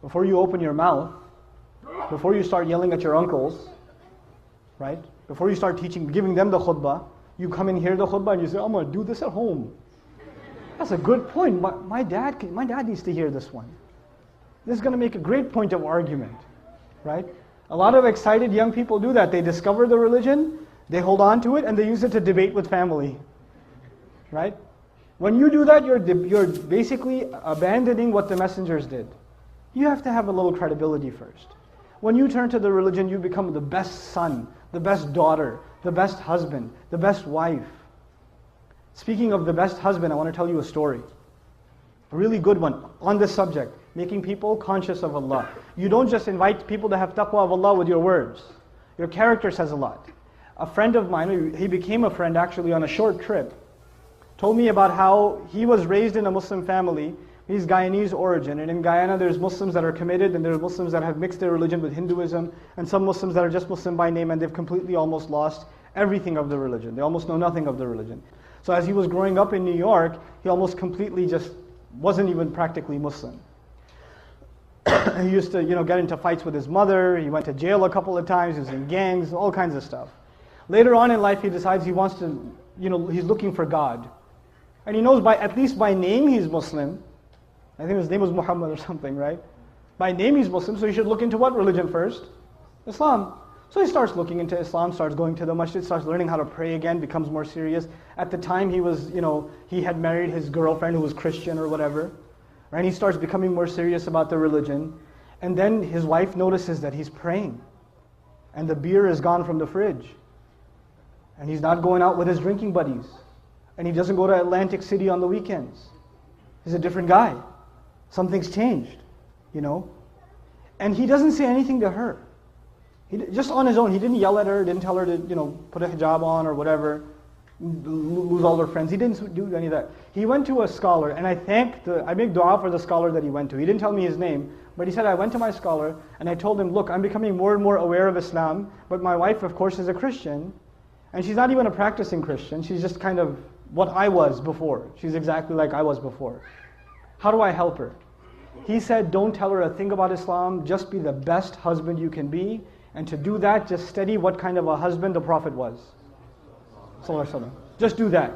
before you open your mouth, before you start yelling at your uncles, right? Before you start teaching, giving them the khutbah, you come and hear the khutbah and you say, I'm going to do this at home. That's a good point. My dad needs to hear this one. This is going to make a great point of argument, right? A lot of excited young people do that. They discover the religion, they hold on to it, and they use it to debate with family, right? When you do that, you're basically abandoning what the messengers did. You have to have a little credibility first. When you turn to the religion, you become the best son, the best daughter, the best husband, the best wife. Speaking of the best husband, I want to tell you a story. A really good one on this subject, making people conscious of Allah. You don't just invite people to have taqwa of Allah with your words. Your character says a lot. A friend of mine, he became a friend actually on a short trip, told me about how he was raised in a Muslim family. He's Guyanese origin, and in Guyana there's Muslims that are committed, and there's Muslims that have mixed their religion with Hinduism, and some Muslims that are just Muslim by name, and they've completely almost lost everything of the religion. They almost know nothing of the religion. So as he was growing up in New York, he almost completely just wasn't even practically Muslim. He used to, get into fights with his mother. He went to jail a couple of times. He was in gangs, all kinds of stuff. Later on in life, he decides he wants to, he's looking for God. And he knows at least by name he's Muslim. I think his name was Muhammad or something, right? By name he's Muslim, so he should look into what religion first? Islam. So he starts looking into Islam, starts going to the masjid, starts learning how to pray again, becomes more serious. At the time he was, he had married his girlfriend who was Christian or whatever. Right? He starts becoming more serious about the religion. And then his wife notices that he's praying. And the beer is gone from the fridge. And he's not going out with his drinking buddies. And he doesn't go to Atlantic City on the weekends. He's a different guy. Something's changed, And he doesn't say anything to her. Just on his own, he didn't yell at her, didn't tell her to, put a hijab on or whatever, lose all her friends. He didn't do any of that. He went to a scholar, and I make dua for the scholar that he went to. He didn't tell me his name, but he said, I went to my scholar, and I told him, look, I'm becoming more and more aware of Islam, but my wife, of course, is a Christian, and she's not even a practicing Christian. She's just kind of what I was before. She's exactly like I was before. How do I help her? He said, don't tell her a thing about Islam, just be the best husband you can be, and to do that, just study what kind of a husband the Prophet was. Just do that.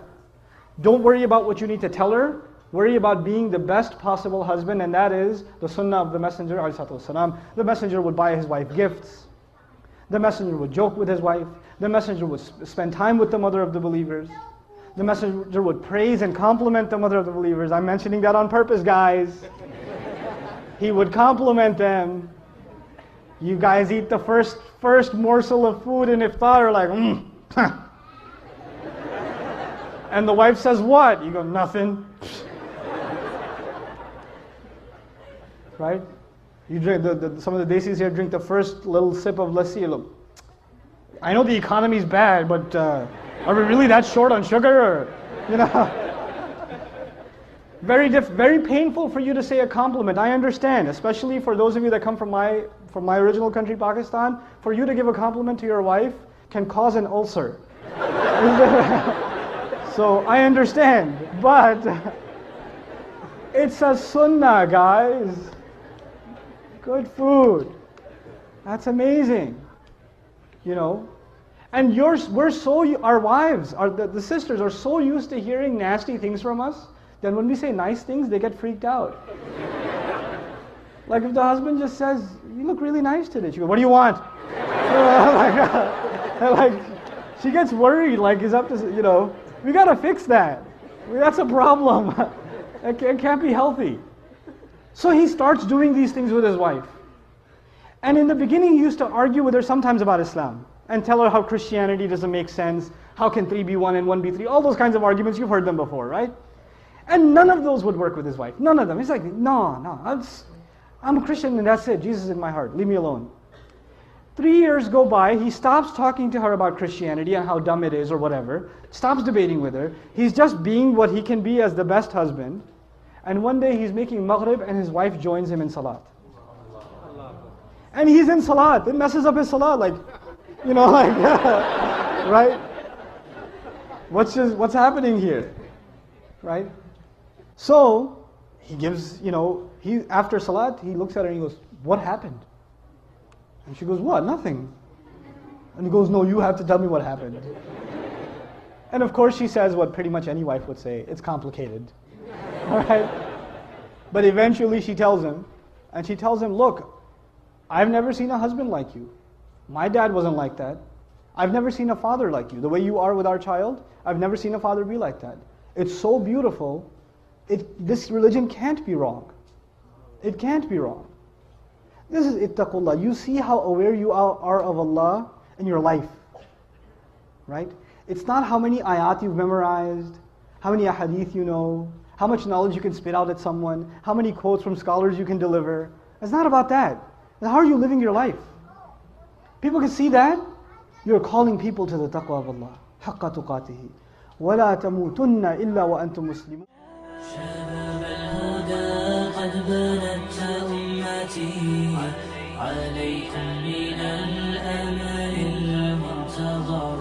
Don't worry about what you need to tell her, worry about being the best possible husband, and that is the sunnah of the Messenger ﷺ. The Messenger would buy his wife gifts, the Messenger would joke with his wife, the Messenger would spend time with the mother of the believers, the Messenger would praise and compliment the mother of the believers. I'm mentioning that on purpose, guys. He would compliment them. You guys eat the first morsel of food in iftar, like, And the wife says, what? You go, nothing. Right? You drink, some of the desis here drink the first little sip of lassi. Look, I know the economy's bad, but are we really that short on sugar? Or, very painful for you to say a compliment. I understand, especially for those of you that come from my original country, Pakistan. For you to give a compliment to your wife can cause an ulcer. So I understand, but it's a sunnah, guys. Good food. That's amazing. And our wives, the sisters are so used to hearing nasty things from us, that when we say nice things, they get freaked out. Like if the husband just says, you look really nice today. She goes, what do you want? like, she gets worried, like he's up to, we got to fix that. That's a problem. It can't be healthy. So he starts doing these things with his wife. And in the beginning, he used to argue with her sometimes about Islam and tell her how Christianity doesn't make sense. How can 3 be 1 and 1 be 3? All those kinds of arguments, you've heard them before, right? And none of those would work with his wife. None of them. He's like, no, I'm a Christian and that's it. Jesus is in my heart. Leave me alone. 3 years go by. He stops talking to her about Christianity and how dumb it is or whatever. Stops debating with her. He's just being what he can be as the best husband. And one day he's making maghrib and his wife joins him in salat. And he's in salat. It messes up his salat. Right? What's happening here? Right? So, he gives, after Salat, he looks at her and he goes, what happened? And she goes, what? Nothing. And he goes, no, you have to tell me what happened. And of course she says what pretty much any wife would say, it's complicated. All right? But eventually she tells him, and she tells him, look, I've never seen a husband like you. My dad wasn't like that. I've never seen a father like you. The way you are with our child, I've never seen a father be like that. It's so beautiful. This religion can't be wrong. It can't be wrong. This is ittaqullah. You see how aware you are of Allah in your life. Right? It's not how many ayat you've memorized, how many ahadith you know, how much knowledge you can spit out at someone, how many quotes from scholars you can deliver. It's not about that. How are you living your life? People can see that. You're calling people to the taqwa of Allah. حَقَّ تُقَاتِهِ وَلَا تَمُوتُنَّ إِلَّا وَأَنْتُمْ مُسْلِمُونَ. شباب الهدى قد بنت أمتي عليكم من الأمل المنتظر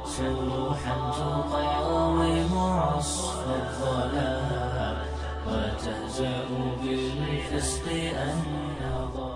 سروحا تقاوم عصف الظلام وتهزأ بالفسق النظر.